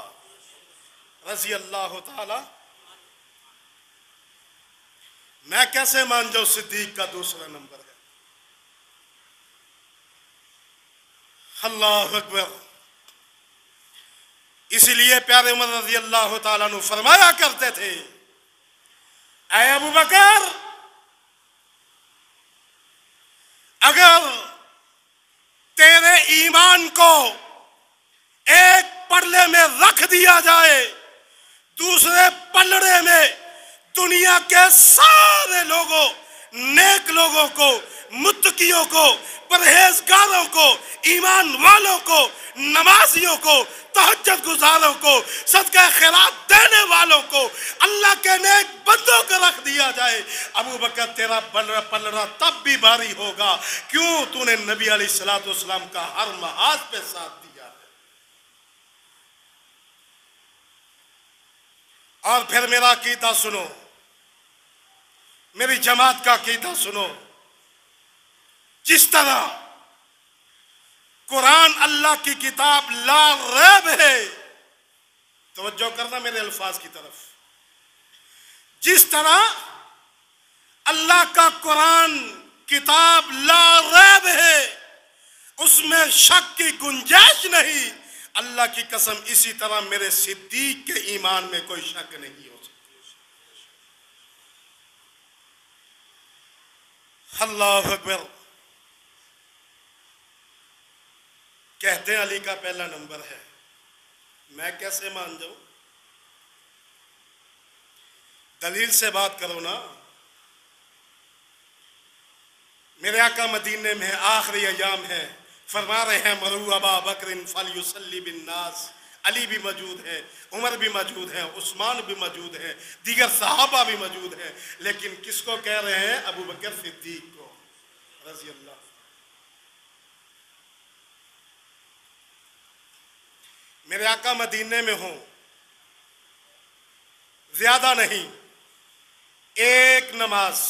رضی اللہ تعالی۔ میں کیسے مان جاؤں صدیق کا دوسرا نمبر ہے؟ اللہ اکبر۔ اسی لیے پیارے عمر رضی اللہ تعالیٰ عنہ فرمایا کرتے تھے، اے ابو بکر، اگر تیرے ایمان کو ایک پلڑے میں رکھ دیا جائے، دوسرے پلڑے میں دنیا کے سارے لوگوں، نیک لوگوں کو، متقیوں کو، پرہیزگاروں کو، ایمان والوں کو، نمازیوں کو، تہجد گزاروں کو، صدقہ خیرات دینے والوں کو، اللہ کے نیک بندوں کو رکھ دیا جائے، ابو بکر تیرا پلڑا تب بھی بھاری ہوگا۔ کیوں؟ تو نے نبی علیہ السلام کا ہر محاذ پہ ساتھ دیا ہے۔ اور پھر میرا عقیدہ سنو، میری جماعت کا عقیدہ سنو۔ جس طرح قرآن اللہ کی کتاب لا ریب ہے، توجہ کرنا میرے الفاظ کی طرف، جس طرح اللہ کا قرآن کتاب لا ریب ہے، اس میں شک کی گنجائش نہیں، اللہ کی قسم اسی طرح میرے صدیق کے ایمان میں کوئی شک نہیں ہو سکتا۔ اللہ اکبر۔ کہتے ہیں علی کا پہلا نمبر ہے، میں کیسے مان جاؤں؟ دلیل سے بات کرو نا۔ میرے آقا مدینے میں آخری ایام ہے، فرما رہے ہیں مرو ابا بکر فلیصلی بالناس۔ علی بھی موجود ہے، عمر بھی موجود ہے، عثمان بھی موجود ہے، دیگر صحابہ بھی موجود ہیں، لیکن کس کو کہہ رہے ہیں؟ ابو بکر صدیق کو رضی اللہ۔ میرے آقا مدینے میں ہوں، زیادہ نہیں، ایک نماز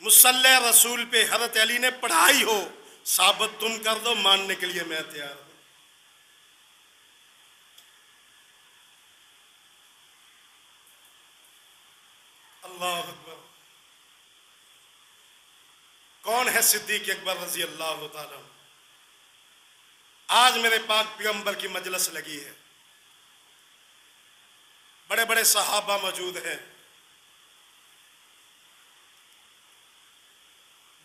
مصلی رسول پہ حضرت علی نے پڑھائی ہو، ثابت تم کر دو، ماننے کے لیے میں تیار ہوں۔ اللہ اکبر۔ کون ہے صدیق اکبر رضی اللہ تعالیٰ؟ آج میرے پاک پیغمبر کی مجلس لگی ہے، بڑے بڑے صحابہ موجود ہیں،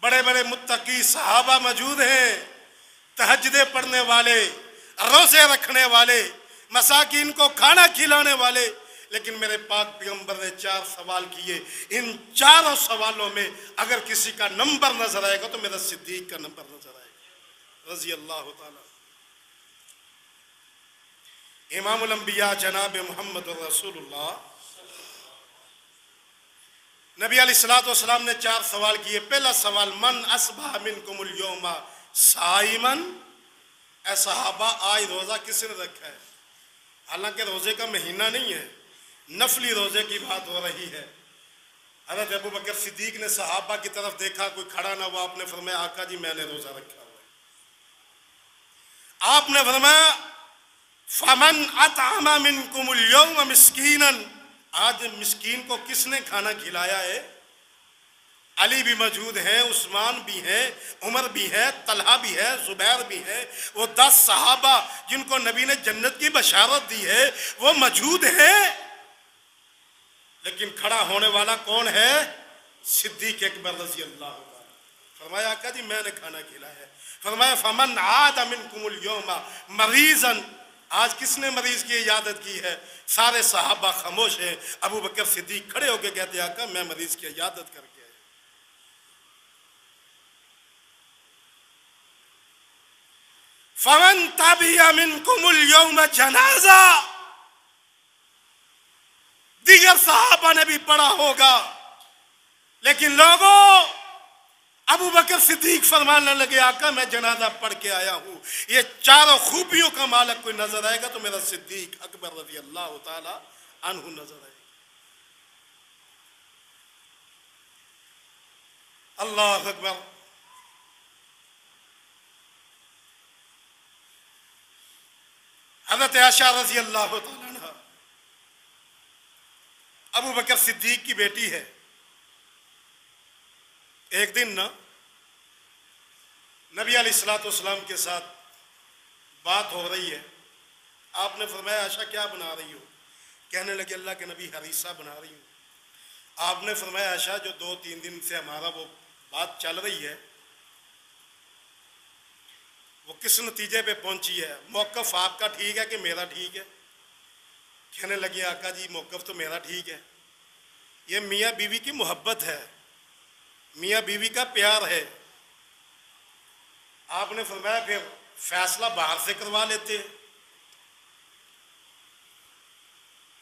بڑے بڑے متقی صحابہ موجود ہیں، تہجدیں پڑھنے والے، روزے رکھنے والے، مساکین کو کھانا کھلانے والے، لیکن میرے پاک پیغمبر نے 4 سوال کیے. ان 4 سوالوں میں اگر کسی کا نمبر نظر آئے گا تو میرا صدیق کا نمبر نظر آئے گا رضی اللہ تعالیٰ. امام الانبیاء جناب محمد رسول اللہ نبی علیہ الصلوۃ والسلام نے 4 سوال کیے. پہلا سوال، من اصبح منکم اليوم صائما، اے صحابہ آج روزہ کس نے رکھا ہے؟ حالانکہ روزے کا مہینہ نہیں ہے، نفلی روزے کی بات ہو رہی ہے. حضرت ابو بکر صدیق نے صحابہ کی طرف دیکھا، کوئی کھڑا نہ ہوا. آپ نے فرمایا آقا جی میں نے روزہ رکھا ہوا ہے. آپ نے فرمایا فمن اطعم منکم اليوم مسکینا، آج مسکین کو کس نے کھانا کھلایا ہے؟ علی بھی موجود ہیں، عثمان بھی ہیں، عمر بھی ہے، طلحہ بھی ہے، زبیر بھی ہے. وہ 10 صحابہ جن کو نبی نے جنت کی بشارت دی ہے وہ موجود ہیں. لیکن کھڑا ہونے والا کون ہے؟ صدیق اکبر رضی اللہ عنہ. فرمایا آقا جی میں نے کھانا کھلایا ہے. فرمایا فمن عاد منکم اليوم مریضا، آج کس نے مریض کی عیادت کی ہے؟ سارے صحابہ خاموش ہیں. ابو بکر صدیق کھڑے ہو کے کہتے ہیں آقا میں مریض کی عیادت کر کے آیا. فمن تبع منکم اليوم جنازہ، دیگر صحابہ نے بھی پڑھا ہوگا، لیکن لوگوں ابو بکر صدیق فرمانے لگے آقا میں جنازہ پڑھ کے آیا ہوں. یہ 4 خوبیوں کا مالک کوئی نظر آئے گا تو میرا صدیق اکبر رضی اللہ تعالی عنہ نظر آئے گا. اللہ اکبر. حضرت عائشہ رضی اللہ تعالی عنہ ابو بکر صدیق کی بیٹی ہے. ایک دن نبی علیہ الصلوۃ والسلام کے ساتھ بات ہو رہی ہے. آپ نے فرمایا عائشہ کیا بنا رہی ہو؟ کہنے لگے اللہ کے نبی ہریسہ بنا رہی ہوں. آپ نے فرمایا عائشہ جو 2-3 دن سے ہمارا وہ بات چل رہی ہے وہ کس نتیجے پہ پہنچی ہے؟ موقف آپ کا ٹھیک ہے کہ میرا ٹھیک ہے؟ کہنے لگے آقا جی موقف تو میرا ٹھیک ہے. یہ میاں بیوی کی محبت ہے، میاں بیوی کا پیار ہے. آپ نے فرمایا پھر فیصلہ باہر سے کروا لیتے.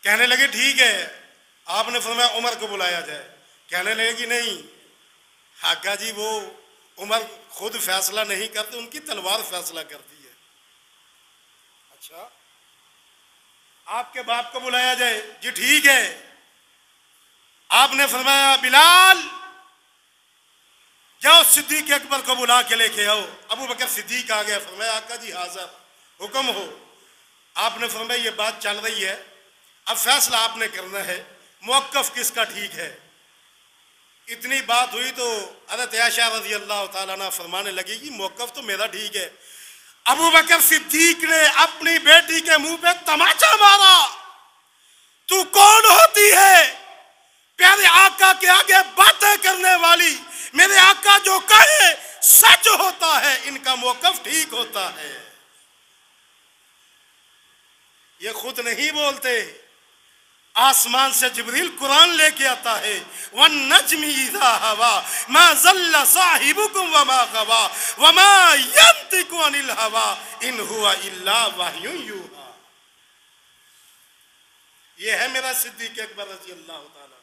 کہنے لگے ٹھیک ہے. آپ نے فرمایا عمر کو بلایا جائے. کہنے لگے کہ نہیں آقا جی وہ عمر خود فیصلہ نہیں کرتے، ان کی تلوار فیصلہ کرتی ہے. اچھا آپ کے باپ کو بلایا جائے. جی ٹھیک ہے. آپ نے فرمایا بلال جاؤ صدیق اکبر کو بلا کے لے کے آؤ. ابو بکر صدیق آ گیا. فرمایا آقا جی حاضر، حکم ہو. آپ نے فرمایا یہ بات چل رہی ہے، اب فیصلہ آپ نے کرنا ہے، موقف کس کا ٹھیک ہے؟ اتنی بات ہوئی تو حضرت عائشہ رضی اللہ تعالیٰ عنہ فرمانے لگی کہ موقف تو میرا ٹھیک ہے. ابو بکر صدیق نے اپنی بیٹی کے منہ پہ تماچا مارا. تو کون ہوتی ہے پیارے آقا کے آگے باتیں کرنے والی؟ میرے آقا جو کہے سچ ہوتا ہے، ان کا موقف ٹھیک ہوتا ہے. یہ خود نہیں بولتے، آسمان سے جبریل قرآن لے کے آتا ہے. وَالنَّجْمِ إِذَا هَوَى مَا ضَلَّ صَاحِبُكُمْ وَمَا غَوَى وَمَا يَنطِقُ عَنِ الْهَوَى إِنْ هُوَ إِلَّا وَحْيٌ يُوحَىٰ. یہ ہے میرا صدیق اکبر رضی اللہ تعالیٰ.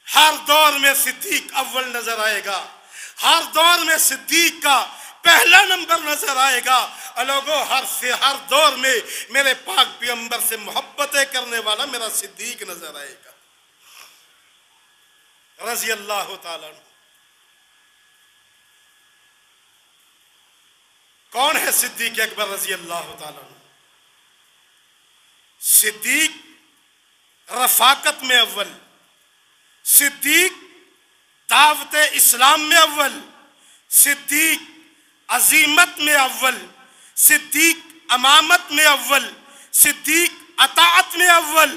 ہر دور میں صدیق اول نظر آئے گا، ہر دور میں صدیق کا پہلا نمبر نظر آئے گا. لوگوں ہر دور میں میرے پاک پیغمبر سے محبتیں کرنے والا میرا صدیق نظر آئے گا رضی اللہ تعالیٰ عنہ. کون ہے صدیق اکبر رضی اللہ تعالیٰ عنہ؟ صدیق رفاقت میں اول، صدیق دعوت اسلام میں اول، صدیق عظیمت میں اول، صدیق امامت میں اول، صدیق اطاعت میں اول،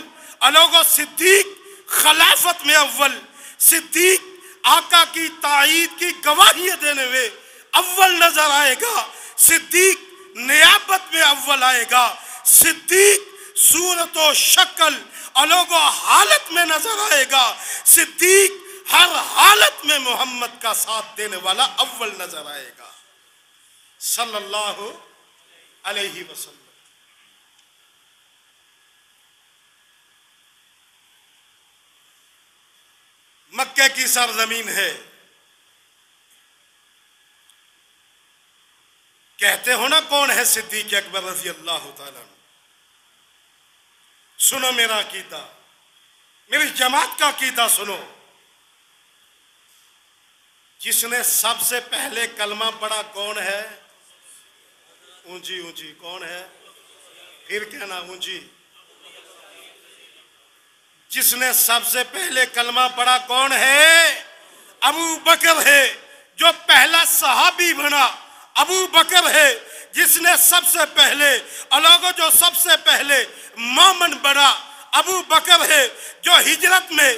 لوگوں صدیق خلافت میں اول، صدیق آقا کی تائید کی گواہی دینے میں اول نظر آئے گا، صدیق نیابت میں اول آئے گا، صدیق صورت و شکل الگ و حالت میں نظر آئے گا، صدیق ہر حالت میں محمد کا ساتھ دینے والا اول نظر آئے گا صلی اللہ علیہ وسلم۔ مکہ کی سرزمین ہے، کہتے ہو نا کون ہے صدیق اکبر رضی اللہ تعالیٰ عنہ؟ سنو میرا عقیدہ، میری جماعت کا عقیدہ سنو۔ جس نے سب سے پہلے کلمہ پڑھا کون ہے؟ اونچی اونچی کون ہے؟ پھر کہنا اونچی۔ جس نے سب سے پہلے کلمہ پڑھا کون ہے؟ ابو بکر ہے، جو پہلا صحابی بنا ابو بکر ہے۔ جس نے سب سے پہلے جو سب سے پہلے مومن بنا ابو بکر ہے، جو ہجرت میں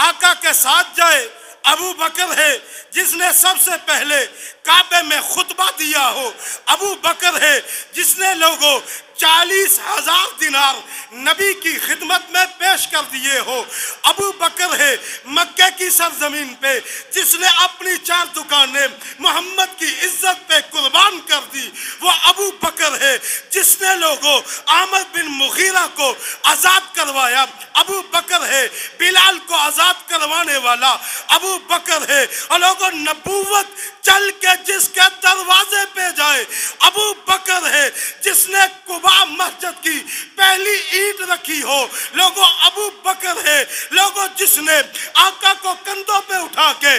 آقا کے ساتھ جائے ابو بکر ہے۔ جس نے سب سے پہلے کعبے میں خطبہ دیا ہو ابو بکر ہے۔ جس نے لوگوں 40,000 دینار نبی کی خدمت میں پیش کر دیے ہو ابو بکر ہے۔ مکہ کی سرزمین پہ جس نے اپنی 4 دکانیں محمد کی عزت پہ قربان کر دی وہ ابو بکر ہے۔ جس نے لوگوں عامر بن مغیرہ کو آزاد کروایا ابو بکر ہے۔ بلال کو آزاد کروانے والا ابو بکر ہے۔ اور لوگوں نبوت چل کے جس کے دروازے پہ جائے ابو بکر ہے۔ جس نے قباء مسجد کی پہلی اینٹ رکھی ہو لوگوں ابو بکر ہے۔ لوگوں جس نے آقا کو کندھوں پہ اٹھا کے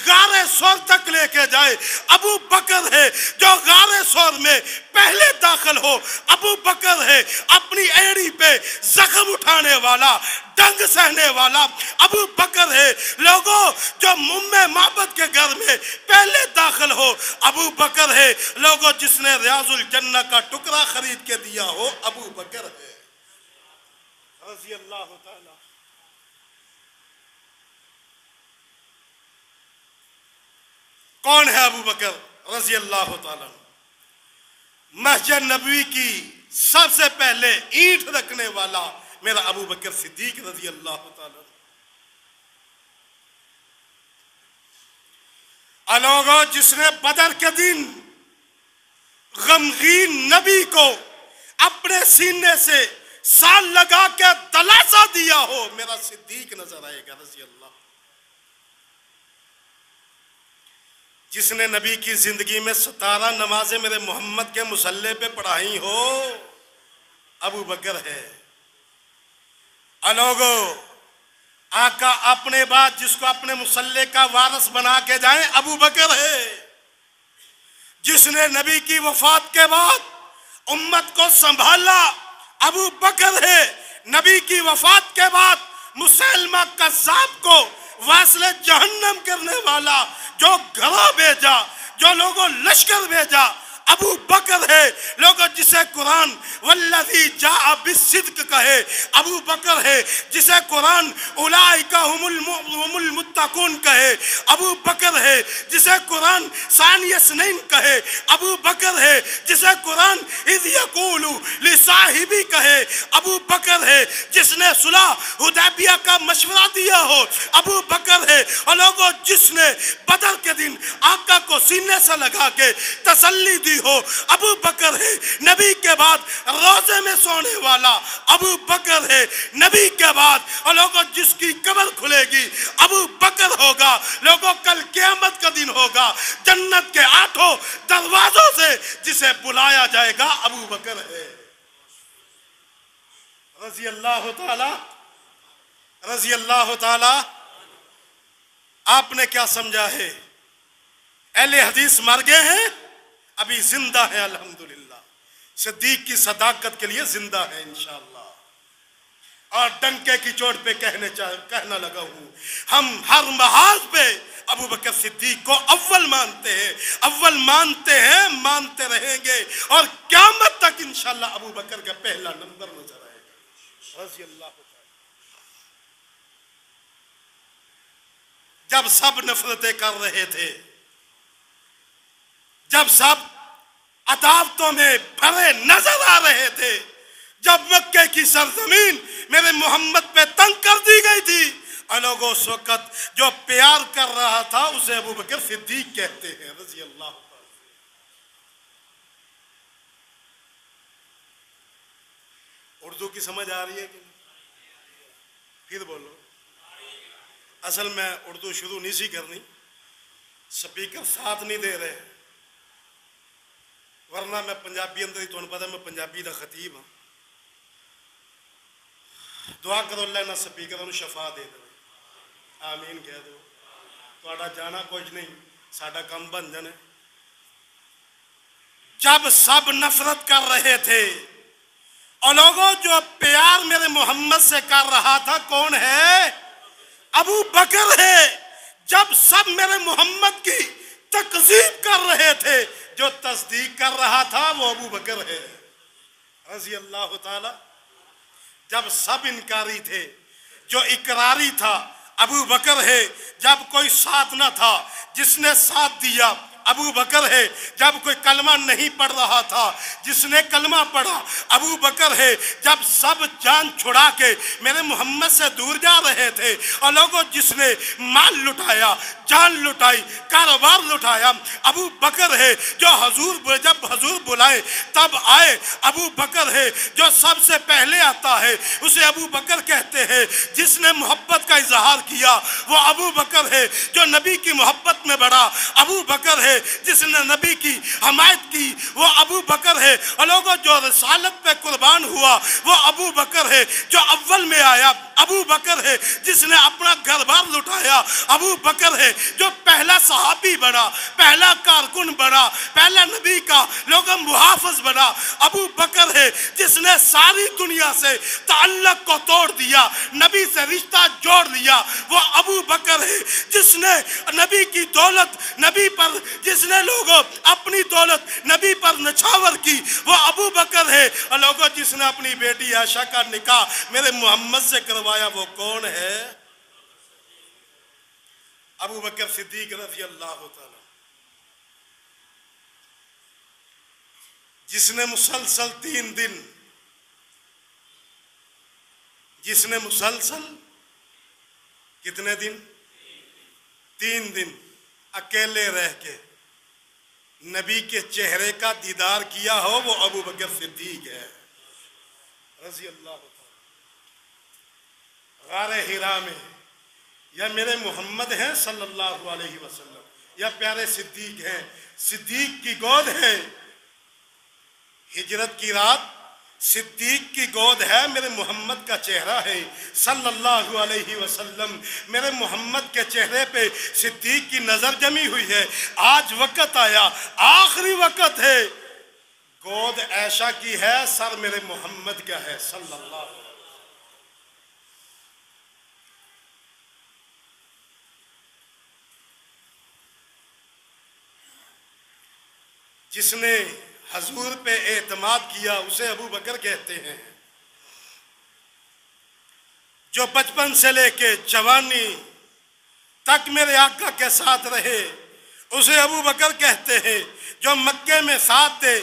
غار ثور تک لے کے جائے ابو بکر ہے۔ جو غار ثور میں پہلے داخل ہو ابو بکر ہے۔ اپنی ایڑی پہ زخم اٹھانے والا، ڈنگ سہنے والا ابو بکر ہے۔ لوگوں جو معبد کے گھر میں پہلے داخل ہو ابو بکر ہے۔ لوگوں جس نے ریاض الجنہ کا ٹکڑا خرید کے دیا ہو ابو بکر ہے رضی اللہ تعالی۔ کون ہے ابو بکر رضی اللہ تعالی؟ مسجد نبوی کی سب سے پہلے اینٹ رکھنے والا میرا ابو بکر صدیق رضی اللہ تعالی۔ لوگوں جس نے بدر کے دن غمگین نبی کو اپنے سینے سے سال لگا کے دلاسا دیا ہو میرا صدیق نظر آئے گا رضی اللہ۔ جس نے نبی کی زندگی میں 17 نمازیں میرے محمد کے مصلی پہ پڑھائی ہو ابو بکر ہے۔ لوگوں آقا اپنے بعد جس کو اپنے مصلی کا وارث بنا کے جائیں ابو بکر ہے۔ جس نے نبی کی وفات کے بعد امت کو سنبھالا ابو بکر ہے۔ نبی کی وفات کے بعد مسلمہ کذاب کو واصل جہنم کرنے والا جو گھروں بھیجا، جو لوگوں لشکر بھیجا ابو بکر ہے۔ لوگوں جسے قرآن والذی جاء بالصدق کہے ابو بکر ہے۔ جسے قرآن اولئک هم المتقون کہے ابو بکر ہے۔ جسے قرآن ثانی اثنین کہے ابو بکر ہے۔ جسے قرآن اذ یقول لصاحبی کہے ابو بکر ہے۔ جس نے صلح حدیبیہ کا مشورہ دیا ہو ابو بکر ہے۔ اور لوگوں جس نے بدر کے دن آقا کو سینے سے لگا کے تسلی دی ہو ابو بکر ہے۔ نبی کے بعد روزے میں سونے والا ابو بکر ہے۔ نبی کے بعد اور لوگوں جس کی قبر کھلے گی ابو بکر ہوگا۔ لوگوں کل قیامت کا دن ہوگا، جنت کے 8 دروازوں سے جسے بلایا جائے گا ابو بکر ہے رضی اللہ تعالی رضی اللہ تعالی۔ آپ نے کیا سمجھا ہے؟ اہل حدیث مر گئے ہیں؟ ابھی زندہ ہے الحمدللہ۔ صدیق کی صداقت کے لیے زندہ ہے انشاءاللہ۔ اور ڈنکے کی چوٹ پہ کہنا لگا ہوں، ہم ہر محاذ پہ ابو بکر صدیق کو اول مانتے ہیں، اول مانتے ہیں، مانتے رہیں گے، اور قیامت تک انشاءاللہ ابو بکر کا پہلا نمبر نظر آئے گا رضی اللہ تعالی۔ جب سب نفرتیں کر رہے تھے، جب سب عداوتوں میں بھرے نظر آ رہے تھے، جب مکے کی سرزمین میرے محمد پہ تنگ کر دی گئی تھی، اور لوگوں اس وقت جو پیار کر رہا تھا اسے ابو بکر صدیق کہتے ہیں رضی اللہ عنہ۔ اردو کی سمجھ آ رہی ہے کہ نہیں؟ پھر بولو۔ اصل میں اردو شروع نہیں سی کرنی، سپیکر ساتھ نہیں دے رہے، ورنہ میں پنجابی اندر ہی تمہیں پتا میں پنجابی دا خطیب ہوں۔ دعا کرو اللہ نہ سپیکر انہوں شفا دے دے، آمین کہہ دو۔ تھوڑا جانا کچھ نہیں، ساڈا کم بن جانے۔ جب سب نفرت کر رہے تھے، اور لوگوں جو پیار میرے محمد سے کر رہا تھا کون ہے؟ ابو بکر ہے۔ جب سب میرے محمد کی تکذیب کر رہے تھے، جو تصدیق کر رہا تھا وہ ابو بکر ہے رضی اللہ تعالی۔ جب سب انکاری تھے، جو اقراری تھا ابو بکر ہے۔ جب کوئی ساتھ نہ تھا، جس نے ساتھ دیا ابو بکر ہے۔ جب کوئی کلمہ نہیں پڑھ رہا تھا، جس نے کلمہ پڑھا ابو بکر ہے۔ جب سب جان چھڑا کے میرے محمد سے دور جا رہے تھے، اور لوگوں جس نے مال لٹایا، جان لٹائی، کاروبار لٹایا ابو بکر ہے۔ جو جب حضور بلائے تب آئے ابو بکر ہے۔ جو سب سے پہلے آتا ہے اسے ابو بکر کہتے ہیں۔ جس نے محبت کا اظہار کیا وہ ابو بکر ہے۔ جو نبی کی محبت میں بڑھا ابو بکر ہے۔ جس نے نبی کی حمایت کی وہ ابو بکر ہے۔ اور لوگوں جو رسالت پہ قربان ہوا وہ ابو بکر ہے۔ جو اول میں آیا ابو بکر ہے۔ جس نے اپنا گھر بار لٹایا ابو بکر ہے۔ جو پہلا صحابی بنا، پہلا کارکن بنا، پہلا نبی کا لوگوں محافظ بنا ابو بکر ہے۔ جس نے ساری دنیا سے تعلق کو توڑ دیا، نبی سے رشتہ جوڑ لیا وہ ابو بکر ہے۔ جس نے نبی کی دولت نبی پر، جس نے لوگوں اپنی دولت نبی پر نچھاور کی وہ ابو بکر ہے۔ اور لوگوں جس نے اپنی بیٹی عائشہ کا نکاح میرے محمد سے کروایا وہ کون ہے؟ ابو بکر صدیق رضی اللہ تعالی۔ جس نے مسلسل 3 دن، جس نے مسلسل کتنے دن؟ 3 دن اکیلے رہ کے نبی کے چہرے کا دیدار کیا ہو وہ ابو بکر صدیق ہے رضی اللہ تعالی۔ غار حرا میں یا میرے محمد ہیں صلی اللہ علیہ وسلم، یا پیارے صدیق ہیں، صدیق کی گود ہے۔ ہجرت کی رات صدیق کی گود ہے، میرے محمد کا چہرہ ہے صلی اللہ علیہ وسلم۔ میرے محمد کے چہرے پہ صدیق کی نظر جمی ہوئی ہے۔ آج وقت آیا، آخری وقت ہے، گود عائشہ کی ہے، سر میرے محمد کا ہے صلی اللہ علیہ وسلم۔ جس نے حضور پہ اعتماد کیا اسے ابو بکر کہتے ہیں۔ جو بچپن سے لے کے جوانی تک میرے آقا کے ساتھ رہے اسے ابو بکر کہتے ہیں۔ جو مکے میں ساتھ تھے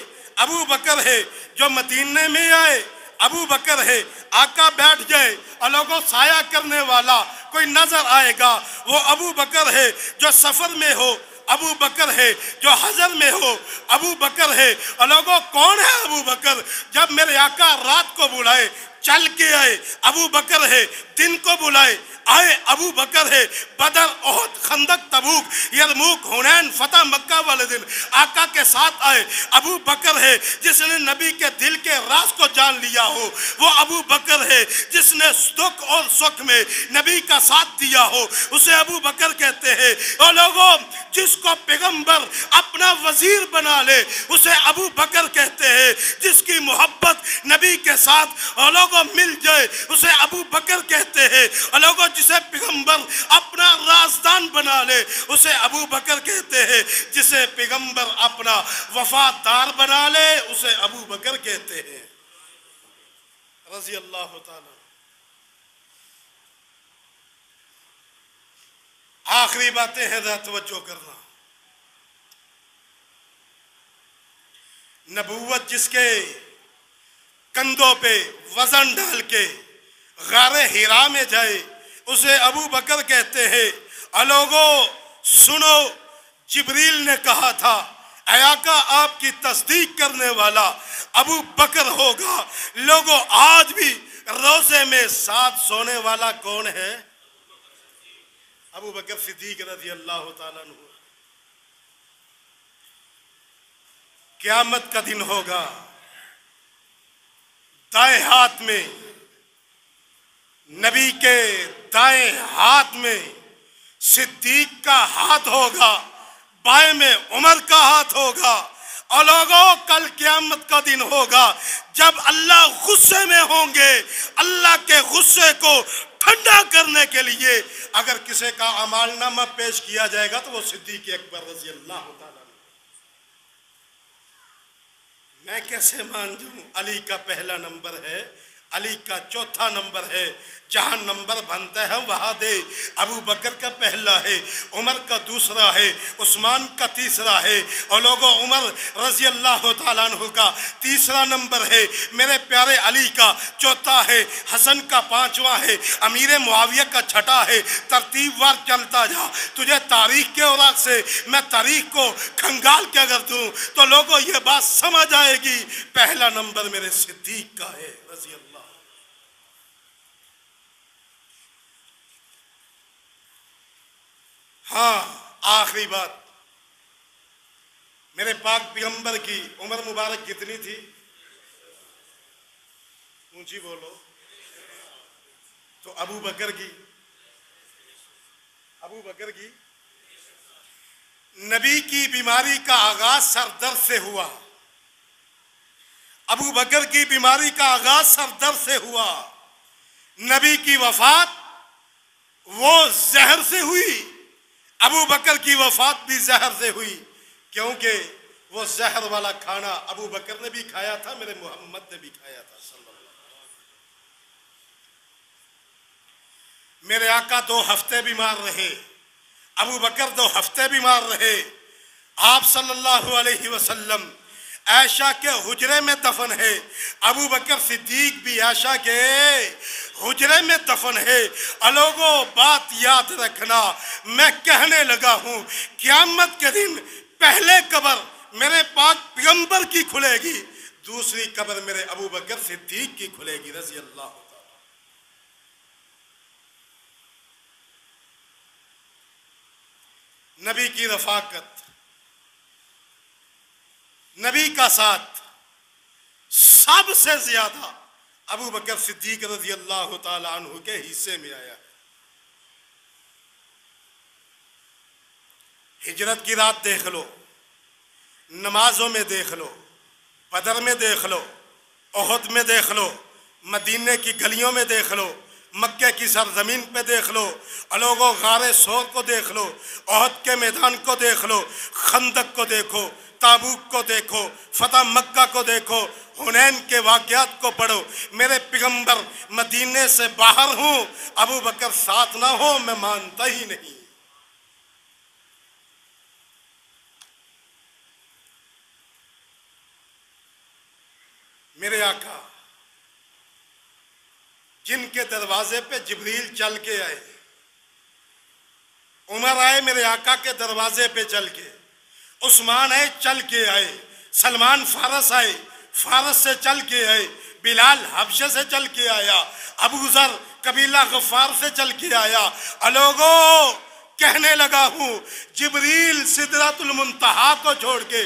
ابو بکر ہے۔ جو مدینے میں آئے ابو بکر ہے۔ آقا بیٹھ جائے اور لوگوں سایہ کرنے والا کوئی نظر آئے گا وہ ابو بکر ہے۔ جو سفر میں ہو ابو بکر ہے۔ جو حضر میں ہو ابو بکر ہے۔ اور لوگوں کون ہے ابو بکر؟ جب میرے آقا رات کو بلائے چل کے آئے ابو بکر ہے، دن کو بلائے آئے ابو بکر ہے۔ بدر، احد، خندق، تبوک، یرموک، حنین، فتح مکہ والے دن آقا کے ساتھ آئے ابو بکر ہے۔ جس نے نبی کے دل کے راز کو جان لیا ہو وہ ابو بکر ہے۔ جس نے دکھ اور سکھ میں نبی کا ساتھ دیا ہو اسے ابو بکر کہتے ہیں۔ اور لوگوں جس کو پیغمبر اپنا وزیر بنا لے اسے ابو بکر کہتے ہیں۔ جس کی محبت نبی کے ساتھ اور لوگوں مل جائے اسے ابو بکر کہتے ہیں۔ اور لوگوں جسے پیغمبر اپنا رازدان بنا لے اسے ابو بکر کہتے ہیں۔ جسے پیغمبر اپنا وفادار بنا لے اسے ابو بکر کہتے ہیں رضی اللہ تعالی۔ آخری باتیں ہیں، ذرا توجہ کرنا۔ نبوت جس کے کندھوں پہ وزن ڈال کے غار ہرا میں جائے اسے ابو بکر کہتے ہیں۔ لوگو سنو، جبریل نے کہا تھا اے آقا آپ کی تصدیق کرنے والا ابو بکر ہوگا۔ لوگو آج بھی روزے میں ساتھ سونے والا کون ہے؟ ابو بکر صدیق رضی اللہ تعالیٰ عنہ۔ قیامت کا دن ہوگا، دائیں ہاتھ میں نبی کے دائیں ہاتھ میں صدیق کا ہاتھ ہوگا، بائیں میں عمر کا ہاتھ ہوگا۔ اور لوگوں کل قیامت کا دن ہوگا جب اللہ غصے میں ہوں گے۔ اللہ کے غصے کو ٹھنڈا کرنے کے لیے اگر کسی کا اعمال نامہ پیش کیا جائے گا تو وہ صدیق اکبر رضی اللہ تعالیٰ۔ میں کیسے مان جاؤں؟ علی کا پہلا نمبر ہے، علی کا چوتھا نمبر ہے، جہاں نمبر بنتا ہے وہاں دے۔ ابو بکر کا پہلا ہے، عمر کا دوسرا ہے، عثمان کا تیسرا ہے، اور لوگوں عمر رضی اللہ تعالیٰ عنہ کا تیسرا نمبر ہے، میرے پیارے علی کا چوتھا ہے، حسن کا پانچواں ہے، امیر معاویہ کا چھٹا ہے۔ ترتیب وار چلتا جا، تجھے تاریخ کے اوراق سے میں تاریخ کو کھنگال کے اگر دوں تو لوگوں یہ بات سمجھ آئے گی پہلا نمبر میرے صدیق کا ہے رضی اللہ۔ ہاں آخری بات، میرے پاک پیغمبر کی عمر مبارک کتنی تھی؟ اونچی بولو۔ تو ابو بکر کی نبی کی بیماری کا آغاز سر درد سے ہوا۔ ابو بکر کی بیماری کا آغاز سر درد سے ہوا۔ نبی کی وفات وہ زہر سے ہوئی، ابو بکر کی وفات بھی زہر سے ہوئی، کیونکہ وہ زہر والا کھانا ابو بکر نے بھی کھایا تھا، میرے محمد نے بھی کھایا تھا صلی اللہ علیہ وسلم۔ میرے آقا 2 ہفتے بیمار رہے، ابو بکر 2 ہفتے بیمار رہے۔ آپ صلی اللہ علیہ وسلم عائشہ کے حجرے میں دفن ہے، ابو بکر صدیق بھی عائشہ کے حجرے میں دفن ہے۔ لوگوں بات یاد رکھنا، میں کہنے لگا ہوں قیامت کے دن پہلے قبر میرے پاک پیغمبر کی کھلے گی، دوسری قبر میرے ابو بکر صدیق کی کھلے گی رضی اللہ تعالی۔ نبی کی رفاقت، نبی کا ساتھ سب سے زیادہ ابو بکر صدیق رضی اللہ تعالی عنہ کے حصے میں آیا۔ ہجرت کی رات دیکھ لو، نمازوں میں دیکھ لو، بدر میں دیکھ لو، احد میں دیکھ لو، مدینے کی گلیوں میں دیکھ لو، مکہ کی سرزمین پہ دیکھ لو، لوگوں غار سور کو دیکھ لو، احد کے میدان کو دیکھ لو، خندق کو دیکھو، تابوک کو دیکھو، فتح مکہ کو دیکھو، حنین کے واقعات کو پڑھو۔ میرے پیغمبر مدینے سے باہر ہوں، ابو بکر ساتھ نہ ہو میں مانتا ہی نہیں۔ میرے آقا جن کے دروازے پہ جبریل چل کے آئے، عمر آئے میرے آقا کے دروازے پہ چل کے، عثمان آئے چل کے آئے، سلمان فارس آئے فارس سے چل کے آئے، بلال حبشے سے چل کے آیا، ابو ذر قبیلہ غفار سے چل کے آیا۔ لوگوں کہنے لگا ہوں جبریل سدرۃ المنتہا کو چھوڑ کے